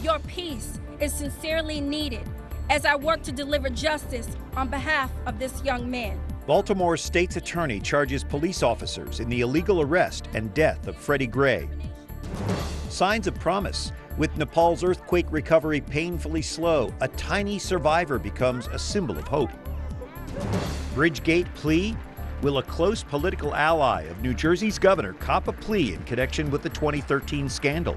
Your peace is sincerely needed as I work to deliver justice on behalf of this young man. Baltimore state's attorney charges police officers in the illegal arrest and death of Freddie Gray. Signs of promise. With Nepal's earthquake recovery painfully slow, a tiny survivor becomes a symbol of hope. Bridgegate plea. Will a close political ally of New Jersey's governor cop a plea in connection with the 2013 scandal?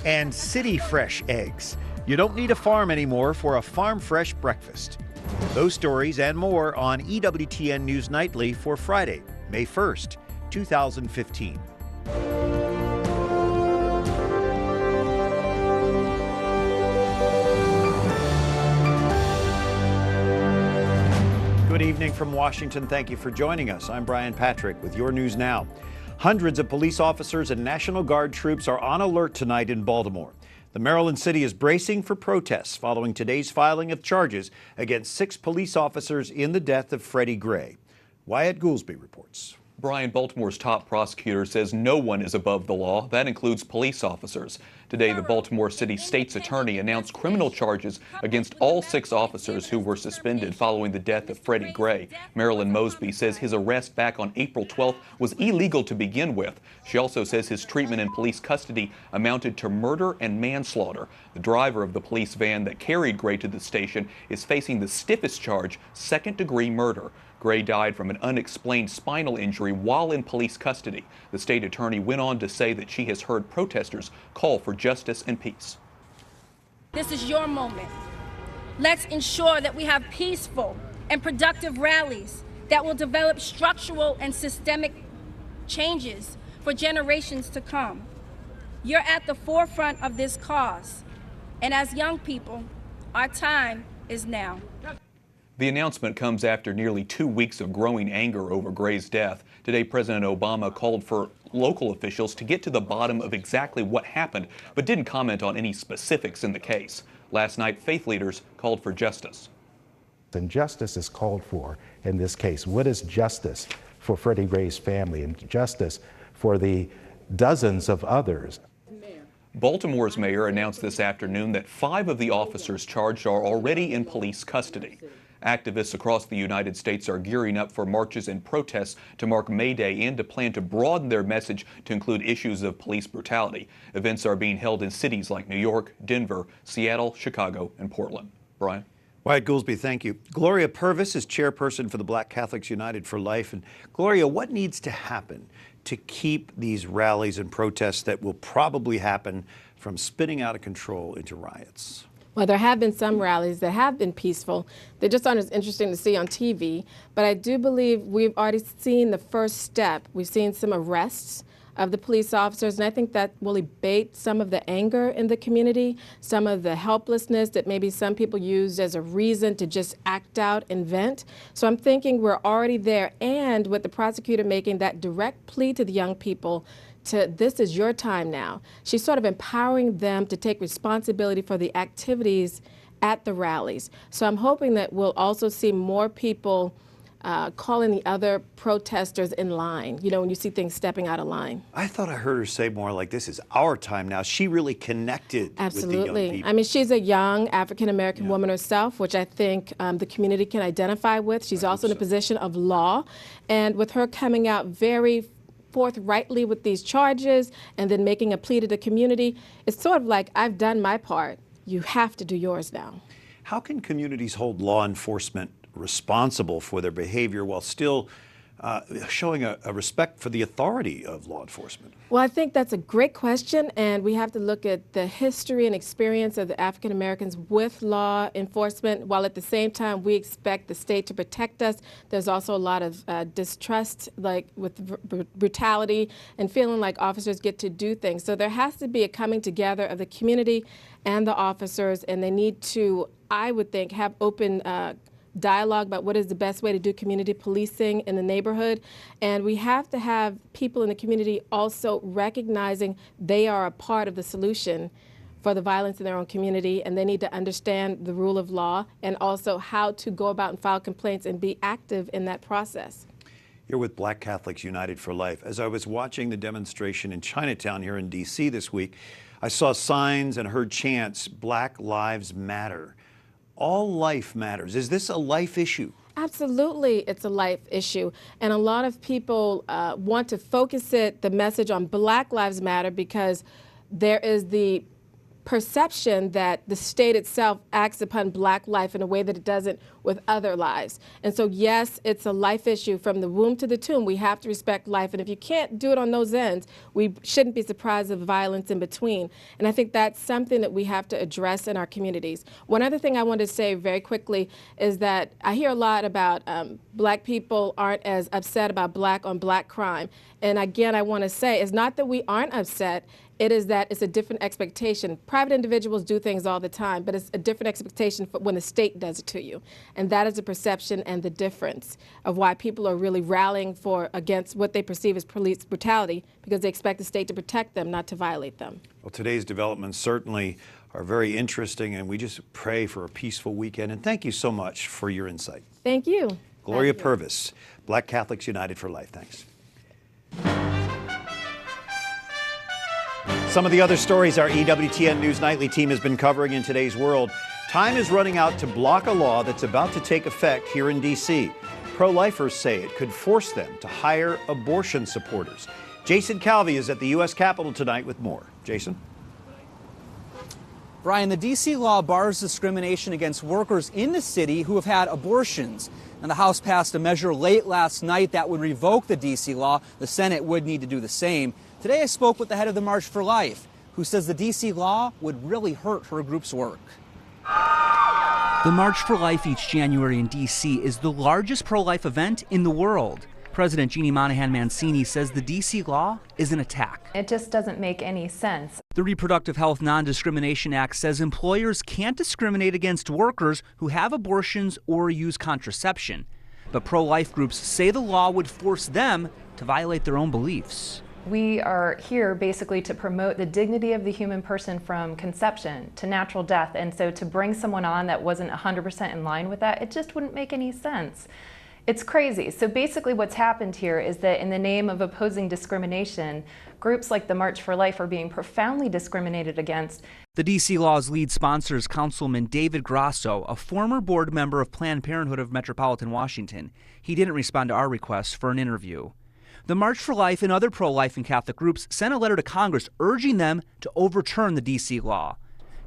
And City Fresh eggs. You don't need a farm anymore for a farm fresh breakfast. Those stories and more on EWTN News Nightly for Friday, May 1st, 2015. Good evening from Washington. Thank you for joining us. I'm Brian Patrick with your news now. Hundreds of police officers and National Guard troops are on alert tonight in Baltimore. The Maryland city is bracing for protests following today's filing of charges against 6 police officers in the death of Freddie Gray. Wyatt Goolsby reports. Brian, Baltimore's top prosecutor says no one is above the law. That includes police officers. Today, the Baltimore City State's attorney announced criminal charges against all 6 officers who were suspended following the death of Freddie Gray. Marilyn Mosby says his arrest back on April 12th was illegal to begin with. She also says his treatment in police custody amounted to murder and manslaughter. The driver of the police van that carried Gray to the station is facing the stiffest charge, second-degree murder. Gray died from an unexplained spinal injury while in police custody. The state attorney went on to say that she has heard protesters call for justice and peace. This is your moment. Let's ensure that we have peaceful and productive rallies that will develop structural and systemic changes for generations to come. You're at the forefront of this cause, and as young people, our time is now. The announcement comes after nearly 2 weeks of growing anger over Gray's death. Today, President Obama called for local officials to get to the bottom of exactly what happened, but didn't comment on any specifics in the case. Last night, faith leaders called for justice. And justice is called for in this case. What is justice for Freddie Gray's family and justice for the dozens of others? Baltimore's mayor announced this afternoon that 5 of the officers charged are already in police custody. Activists across the United States are gearing up for marches and protests to mark May Day and to plan to broaden their message to include issues of police brutality. Events are being held in cities like New York, Denver, Seattle, Chicago, and Portland. Brian? Wyatt Goolsby, thank you. Gloria Purvis is chairperson for the Black Catholics United for Life. And Gloria, what needs to happen to keep these rallies and protests that will probably happen from spinning out of control into riots? Well, there have been some rallies that have been peaceful. They just aren't as interesting to see on TV. But I do believe we've already seen the first step. We've seen some arrests of the police officers, and I think that will abate some of the anger in the community, some of the helplessness that maybe some people use as a reason to just act out and vent. So I'm thinking we're already there, and with the prosecutor making that direct plea to the young people to this is your time now. She's sort of empowering them to take responsibility for the activities at the rallies. So I'm hoping that we'll also see more people calling the other protesters in line, you know, when you see things stepping out of line. I thought I heard her say more like this is our time now. She really connected with the young people. I mean, she's a young African-American woman herself, which I think the community can identify with. She's also in a position of law. And with her coming out very forthrightly with these charges and then making a plea to the community, it's sort of like, I've done my part. You have to do yours now. How can communities hold law enforcement responsible for their behavior while still showing a respect for the authority of law enforcement? Well, I think that's a great question, and we have to look at the history and experience of the African Americans with law enforcement, while at the same time we expect the state to protect us. There's also a lot of distrust, like with brutality and feeling like officers get to do things. So there has to be a coming together of the community and the officers, and they need to, I would think, have open dialogue about what is the best way to do community policing in the neighborhood. And we have to have people in the community also recognizing they are a part of the solution for the violence in their own community, and they need to understand the rule of law and also how to go about and file complaints and be active in that process. You're with Black Catholics United for Life. As I was watching the demonstration in Chinatown here in D.C. this week, I saw signs and heard chants, Black Lives Matter. All life matters. Is this a life issue? Absolutely, it's a life issue. And a lot of people want to focus the message on Black Lives Matter because there is the perception that the state itself acts upon Black life in a way that it doesn't with other lives. And so, yes, it's a life issue from the womb to the tomb. We have to respect life. And if you can't do it on those ends, we shouldn't be surprised of violence in between. And I think that's something that we have to address in our communities. One other thing I want to say very quickly is that I hear a lot about Black people aren't as upset about Black on Black crime. And again, I want to say it's not that we aren't upset. It is that it's a different expectation. Private individuals do things all the time, but it's a different expectation for when the state does it to you. And that is the perception and the difference of why people are really rallying against what they perceive as police brutality, because they expect the state to protect them, not to violate them. Well, today's developments certainly are very interesting, and we just pray for a peaceful weekend. And thank you so much for your insight. Thank you. Gloria Purvis, Black Catholics United for Life. Thanks. Some of the other stories our EWTN News Nightly team has been covering in today's world. Time is running out to block a law that's about to take effect here in D.C. Pro-lifers say it could force them to hire abortion supporters. Jason Calvi is at the U.S. Capitol tonight with more. Jason? Brian, the D.C. law bars discrimination against workers in the city who have had abortions. And the House passed a measure late last night that would revoke the D.C. law. The Senate would need to do the same. Today I spoke with the head of the March for Life, who says the D.C. law would really hurt her group's work. The March for Life each January in D.C. is the largest pro-life event in the world. President Jeannie Monahan Mancini says the D.C. law is an attack. It just doesn't make any sense. The Reproductive Health Non-Discrimination Act says employers can't discriminate against workers who have abortions or use contraception. But pro-life groups say the law would force them to violate their own beliefs. We are here basically to promote the dignity of the human person from conception to natural death. And so to bring someone on that wasn't 100% in line with that, it just wouldn't make any sense. It's crazy. So basically what's happened here is that in the name of opposing discrimination, groups like the March for Life are being profoundly discriminated against. The D.C. law's lead sponsor is Councilman David Grasso, a former board member of Planned Parenthood of Metropolitan Washington. He didn't respond to our request for an interview. The March for Life and other pro-life and Catholic groups sent a letter to Congress urging them to overturn the D.C. law.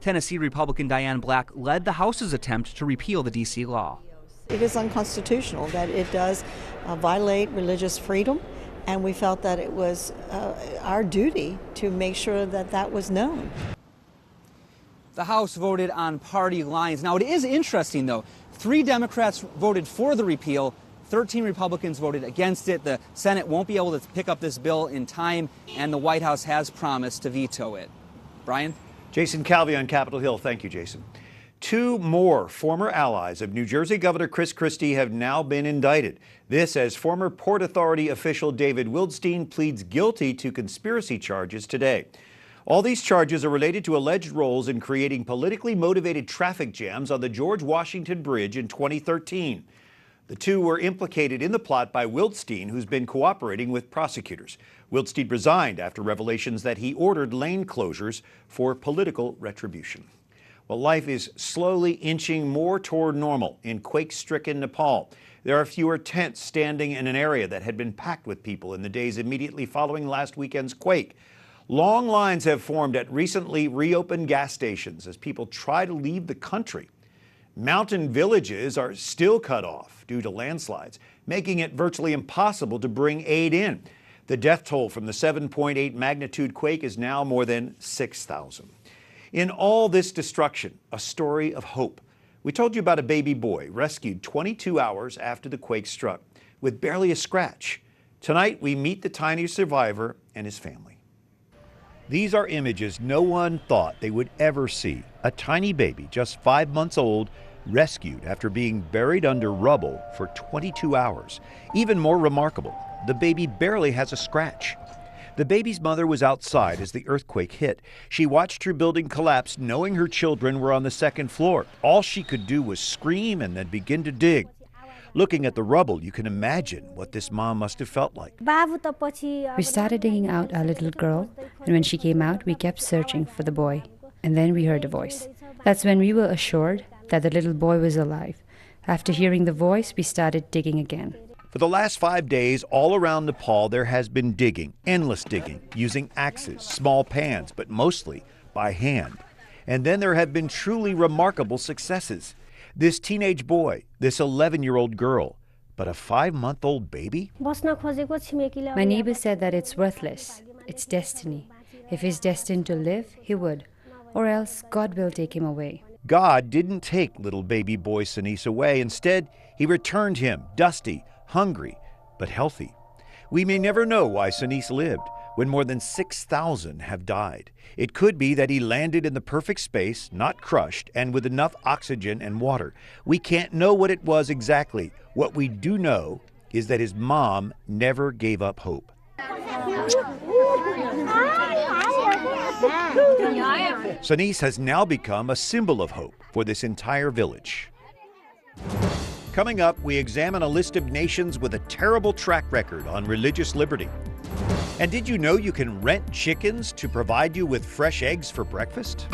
Tennessee Republican Diane Black led the House's attempt to repeal the D.C. law. It is unconstitutional, that it does violate religious freedom, and we felt that it was our duty to make sure that that was known. The House voted on party lines. Now, it is interesting, though. 3 Democrats voted for the repeal. 13 Republicans voted against it. The Senate won't be able to pick up this bill in time, and the White House has promised to veto it. Brian? Jason Calvi on Capitol Hill. Thank you, Jason. 2 more former allies of New Jersey Governor Chris Christie have now been indicted. This as former Port Authority official David Wildstein pleads guilty to conspiracy charges today. All these charges are related to alleged roles in creating politically motivated traffic jams on the George Washington Bridge in 2013. The 2 were implicated in the plot by Wildstein, who's been cooperating with prosecutors. Wildstein resigned after revelations that he ordered lane closures for political retribution. Well, life is slowly inching more toward normal in quake-stricken Nepal. There are fewer tents standing in an area that had been packed with people in the days immediately following last weekend's quake. Long lines have formed at recently reopened gas stations as people try to leave the country. Mountain villages are still cut off due to landslides, making it virtually impossible to bring aid in. The death toll from the 7.8 magnitude quake is now more than 6,000. In all this destruction, a story of hope. We told you about a baby boy rescued 22 hours after the quake struck with barely a scratch. Tonight, we meet the tiny survivor and his family. These are images no one thought they would ever see. A tiny baby, just 5 months old, rescued after being buried under rubble for 22 hours. Even more remarkable, the baby barely has a scratch. The baby's mother was outside as the earthquake hit. She watched her building collapse, knowing her children were on the 2nd floor. All she could do was scream and then begin to dig. Looking at the rubble, you can imagine what this mom must have felt like. We started digging out our little girl, and when she came out, we kept searching for the boy. And then we heard a voice. That's when we were assured that the little boy was alive. After hearing the voice, we started digging again. For the last 5 days, all around Nepal, there has been digging, endless digging, using axes, small pans, but mostly by hand. And then there have been truly remarkable successes. This teenage boy, this 11-year-old girl, but a 5-month-old baby? My neighbor said that it's worthless. It's destiny. If he's destined to live, he would. Or else God will take him away. God didn't take little baby boy Sanis away. Instead, he returned him, dusty, hungry, but healthy. We may never know why Sanis lived when more than 6,000 have died. It could be that he landed in the perfect space, not crushed, and with enough oxygen and water. We can't know what it was exactly. What we do know is that his mom never gave up hope. Sanis has now become a symbol of hope for this entire village. Coming up, we examine a list of nations with a terrible track record on religious liberty. And did you know you can rent chickens to provide you with fresh eggs for breakfast?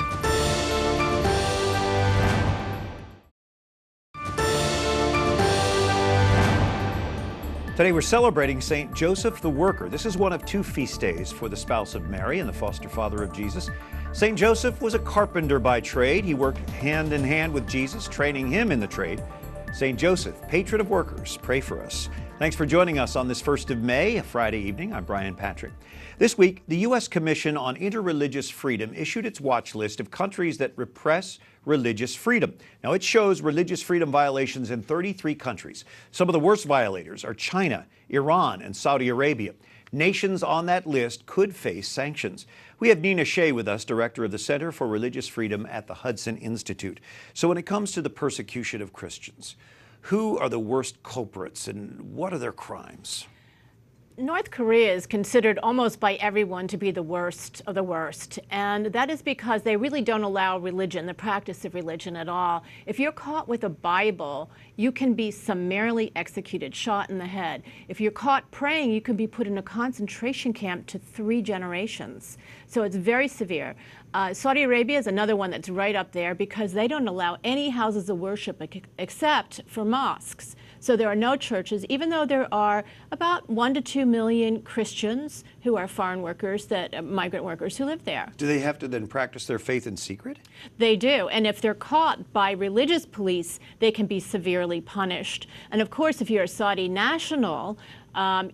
Today we're celebrating St. Joseph the Worker. This is one of 2 feast days for the spouse of Mary and the foster father of Jesus. St. Joseph was a carpenter by trade. He worked hand in hand with Jesus, training him in the trade. St. Joseph, patron of workers, pray for us. Thanks for joining us on this 1st of May, a Friday evening. I'm Brian Patrick. This week, the U.S. Commission on Interreligious Freedom issued its watch list of countries that repress religious freedom. Now, it shows religious freedom violations in 33 countries. Some of the worst violators are China, Iran, and Saudi Arabia. Nations on that list could face sanctions. We have Nina Shea with us, director of the Center for Religious Freedom at the Hudson Institute. So when it comes to the persecution of Christians, who are the worst culprits and what are their crimes? North Korea is considered almost by everyone to be the worst of the worst, and that is because they really don't allow religion, the practice of religion at all. If you're caught with a Bible, you can be summarily executed, shot in the head. If you're caught praying, you can be put in a concentration camp to 3 generations. So it's very severe. Saudi Arabia is another one that's right up there because they don't allow any houses of worship except for mosques. So there are no churches, even though there are about 1 to 2 million Christians who are foreign workers, migrant workers who live there. Do they have to then practice their faith in secret? They do, and if they're caught by religious police, they can be severely punished. And of course, if you're a Saudi national,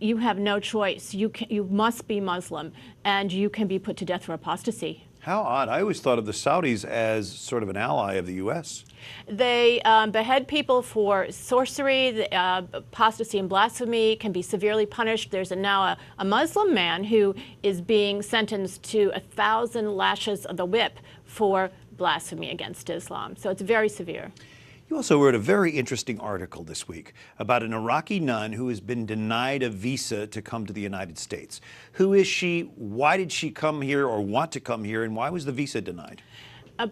you have no choice. You must be Muslim, and you can be put to death for apostasy. How odd. I always thought of the Saudis as sort of an ally of the U.S. They behead people for sorcery, apostasy and blasphemy, can be severely punished. There's now a Muslim man who is being sentenced to 1,000 lashes of the whip for blasphemy against Islam. So it's very severe. You also wrote a very interesting article this week about an Iraqi nun who has been denied a visa to come to the United States. Who is she? Why did she come here or want to come here? And why was the visa denied?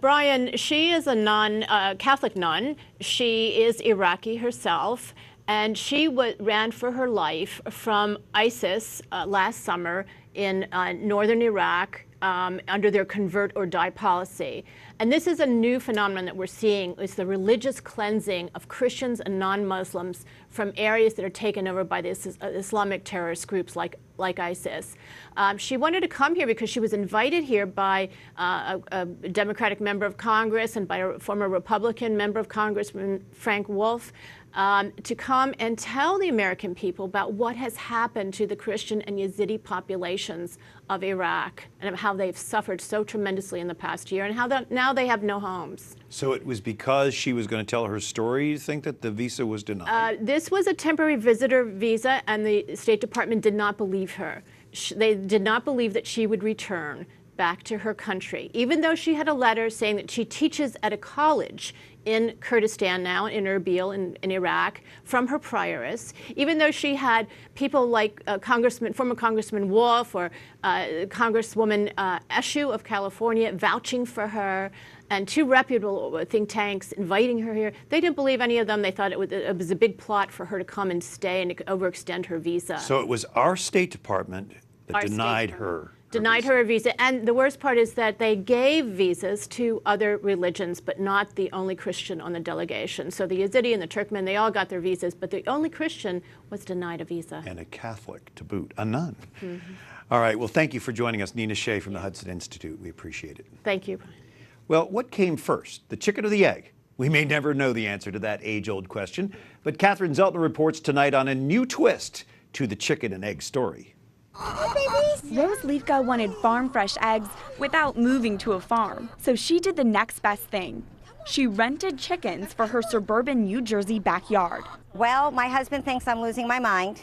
Brian, she is a nun, Catholic nun. She is Iraqi herself, and she ran for her life from ISIS last summer in northern Iraq under their convert or die policy. And this is a new phenomenon that we're seeing, is the religious cleansing of Christians and non-Muslims from areas that are taken over by the Islamic terrorist groups like ISIS. She wanted to come here because she was invited here by a Democratic member of Congress and by a former Republican member of Congress, Frank Wolf, to come and tell the American people about what has happened to the Christian and Yazidi populations of Iraq and how they've suffered so tremendously in the past year and how now they have no homes. So it was because she was going to tell her story, you think, that the visa was denied? This was a temporary visitor visa, and the State Department did not believe her. They did not believe that she would return back to her country, even though she had a letter saying that she teaches at a college in Kurdistan now, in Erbil in Iraq, from her prioress, even though she had people like former Congressman Wolf or Congresswoman Eshoo of California vouching for her, and 2 reputable think tanks inviting her here. They didn't believe any of them. They thought it was a big plot for her to come and stay and to overextend her visa. So it was our State Department that denied her. Denied her a visa. And the worst part is that they gave visas to other religions, but not the only Christian on the delegation. So the Yazidi and the Turkmen, they all got their visas, but the only Christian was denied a visa. And a Catholic to boot, a nun. All right, well, thank you for joining us, Nina Shea from the Hudson Institute. We appreciate it. Thank you. Well, what came first, the chicken or the egg? We may never know the answer to that age-old question, but Catherine Zeltner reports tonight on a new twist to the chicken and egg story. Rose Leifka wanted farm-fresh eggs without moving to a farm, so she did the next best thing. She rented chickens for her suburban New Jersey backyard. Well, my husband thinks I'm losing my mind.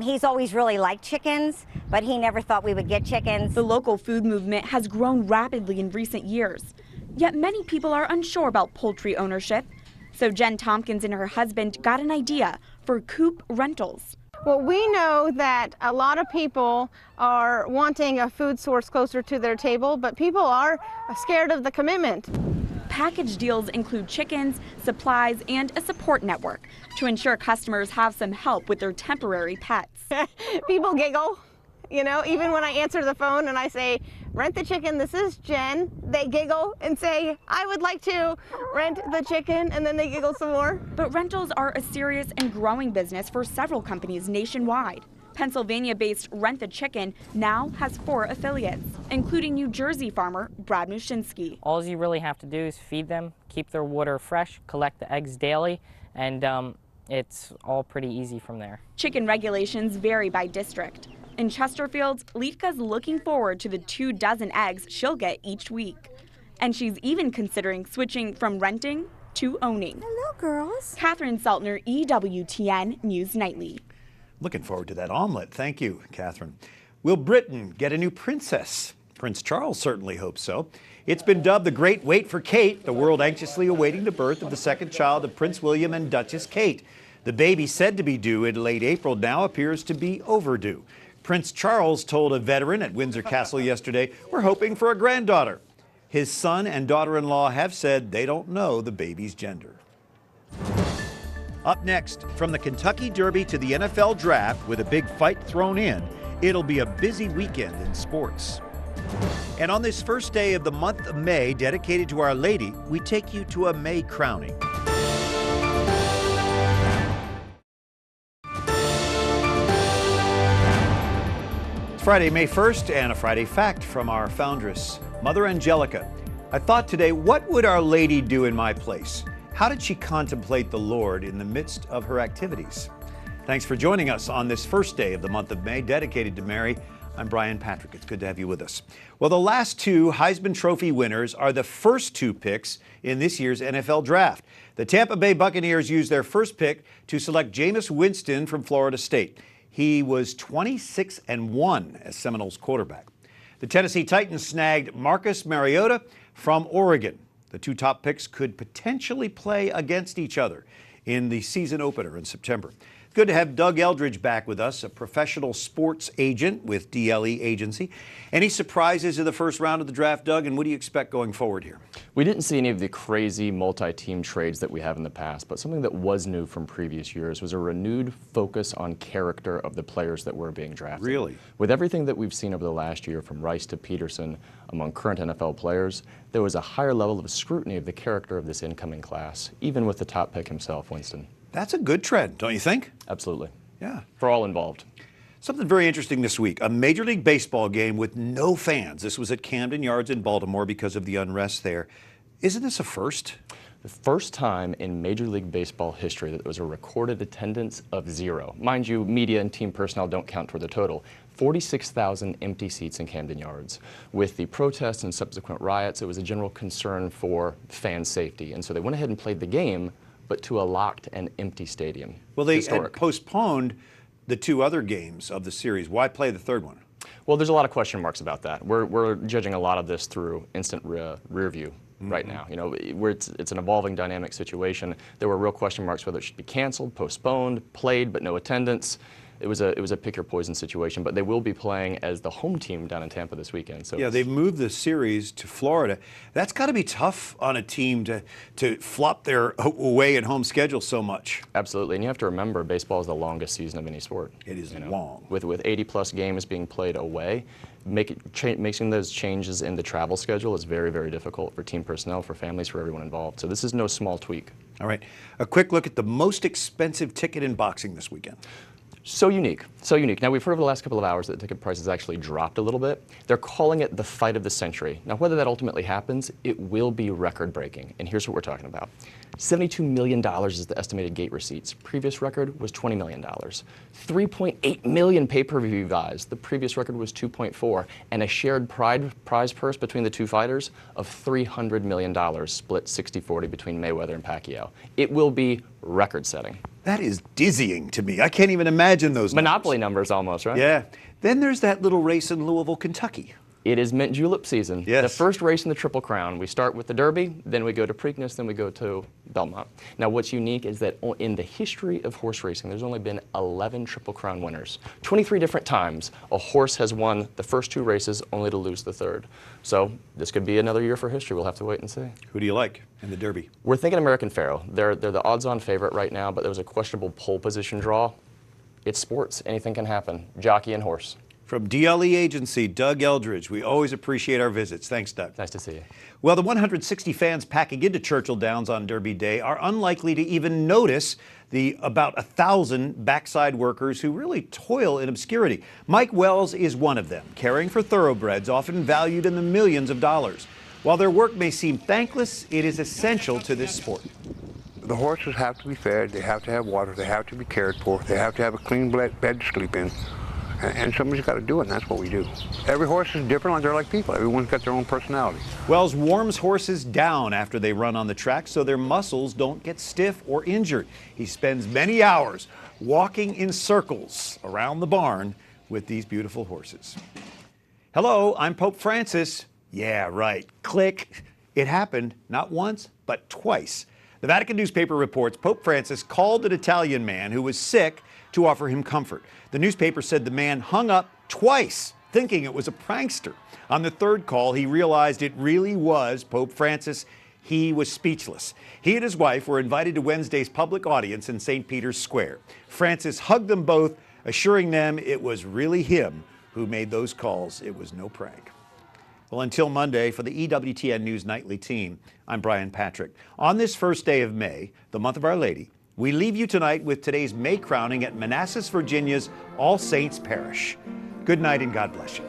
He's always really liked chickens, but he never thought we would get chickens. The local food movement has grown rapidly in recent years, yet many people are unsure about poultry ownership. So Jen Tompkins and her husband got an idea for coop rentals. Well, we know that a lot of people are wanting a food source closer to their table, but people are scared of the commitment. Package deals include chickens, supplies, and a support network to ensure customers have some help with their temporary pets. People giggle, you know, even when I answer the phone and I say, rent the chicken, this is Jen. They giggle and say, I would like to rent the chicken, and then they giggle some more. But rentals are a serious and growing business for several companies nationwide. Pennsylvania-based Rent the Chicken now has 4 affiliates, including New Jersey farmer Brad Mushinsky. All you really have to do is feed them, keep their water fresh, collect the eggs daily, and it's all pretty easy from there. Chicken regulations vary by district. In Chesterfield, Leifka's looking forward to the 24 eggs she'll get each week. And she's even considering switching from renting to owning. Hello, girls. Catherine Zeltner, EWTN News Nightly. Looking forward to that omelet. Thank you, Catherine. Will Britain get a new princess? Prince Charles certainly hopes so. It's been dubbed the Great Wait for Kate, the world anxiously awaiting the birth of the second child of Prince William and Duchess Kate. The baby, said to be due in late April, now appears to be overdue. Prince Charles told a veteran at Windsor Castle yesterday, "We're hoping for a granddaughter." His son and daughter-in-law have said they don't know the baby's gender. Up next, from the Kentucky Derby to the NFL Draft with a big fight thrown in, it'll be a busy weekend in sports. And on this first day of the month of May, dedicated to Our Lady, we take you to a May crowning. It's Friday, May 1st, and a Friday fact from our foundress, Mother Angelica. I thought today, what would Our Lady do in my place? How did she contemplate the Lord in the midst of her activities? Thanks for joining us on this first day of the month of May, dedicated to Mary. I'm Brian Patrick. It's good to have you with us. Well, the last 2 Heisman Trophy winners are the first 2 picks in this year's NFL Draft. The Tampa Bay Buccaneers used their first pick to select Jameis Winston from Florida State. He was 26-1 as Seminoles quarterback. The Tennessee Titans snagged Marcus Mariota from Oregon. The 2 top picks could potentially play against each other in the season opener in September. Good to have Doug Eldridge back with us, a professional sports agent with DLE Agency. Any surprises in the first round of the draft, Doug, and what do you expect going forward here? We didn't see any of the crazy multi-team trades that we have in the past, but something that was new from previous years was a renewed focus on character of the players that were being drafted. Really? With everything that we've seen over the last year, from Rice to Peterson, among current NFL players, there was a higher level of scrutiny of the character of this incoming class, even with the top pick himself, Winston. That's a good trend, don't you think? Absolutely. Yeah. For all involved. Something very interesting this week, a Major League Baseball game with no fans. This was at Camden Yards in Baltimore because of the unrest there. Isn't this a first? The first time in Major League Baseball history that there was a recorded attendance of 0. Mind you, media and team personnel don't count toward the total. 46,000 empty seats in Camden Yards. With the protests and subsequent riots, it was a general concern for fan safety. And so they went ahead and played the game, but to a locked and empty stadium. Well, they had postponed the 2 other games of the series. Why play the third one? Well, there's a lot of question marks about that. We're judging a lot of this through instant rear view right now. You know, it's an evolving dynamic situation. There were real question marks whether it should be canceled, postponed, played but no attendance. It was a pick your poison situation, but they will be playing as the home team down in Tampa this weekend. So yeah, they've moved the series to Florida. That's got to be tough on a team to flop their away and home schedule so much. Absolutely, and you have to remember, baseball is the longest season of any sport. It is long. With 80-plus games being played away, making those changes in the travel schedule is very, very difficult for team personnel, for families, for everyone involved. So this is no small tweak. All right, a quick look at the most expensive ticket in boxing this weekend. So unique, so unique. Now, we've heard over the last couple of hours that ticket prices actually dropped a little bit. They're calling it the fight of the century. Now, whether that ultimately happens, it will be record-breaking. And here's what we're talking about. $72 million is the estimated gate receipts. Previous record was $20 million. 3.8 million pay-per-view buys. The previous record was 2.4. And a shared prize purse between the two fighters of $300 million, split 60-40 between Mayweather and Pacquiao. It will be record-setting. That is dizzying to me. I can't even imagine those numbers. Monopoly numbers almost, right? Yeah. Then there's that little race in Louisville, Kentucky. It is mint julep season. Yes. The first race in the Triple Crown. We start with the Derby, then we go to Preakness, then we go to Belmont. Now, what's unique is that in the history of horse racing, there's only been 11 Triple Crown winners. 23 different times a horse has won the first two races only to lose the third. So this could be another year for history. We'll have to wait and see. Who do you like in the Derby? We're thinking American Pharoah. They're the odds-on favorite right now, but there was a questionable pole position draw. It's sports. Anything can happen. Jockey and horse. From DLE Agency, Doug Eldridge. We always appreciate our visits. Thanks, Doug. Nice to see you. Well, the 160 fans packing into Churchill Downs on Derby Day are unlikely to even notice the about 1,000 backside workers who really toil in obscurity. Mike Wells is one of them, caring for thoroughbreds often valued in the millions of dollars. While their work may seem thankless, it is essential to this sport. The horses have to be fed, they have to have water, they have to be cared for, they have to have a clean bed to sleep in. And somebody's got to do it, and that's what we do. Every horse is different, they're like people. Everyone's got their own personality. Wells warms horses down after they run on the track so their muscles don't get stiff or injured. He spends many hours walking in circles around the barn with these beautiful horses. Hello, I'm Pope Francis. Yeah, right. Click. It happened not once, but twice. The Vatican newspaper reports Pope Francis called an Italian man who was sick to offer him comfort. The newspaper said the man hung up twice, thinking it was a prankster. On the third call, he realized it really was Pope Francis. He was speechless. He and his wife were invited to Wednesday's public audience in St. Peter's Square. Francis hugged them both, assuring them it was really him who made those calls. It was no prank. Well, until Monday, for the EWTN News Nightly team, I'm Brian Patrick. On this first day of May, the month of Our Lady, we leave you tonight with today's May crowning at Manassas, Virginia's All Saints Parish. Good night and God bless you.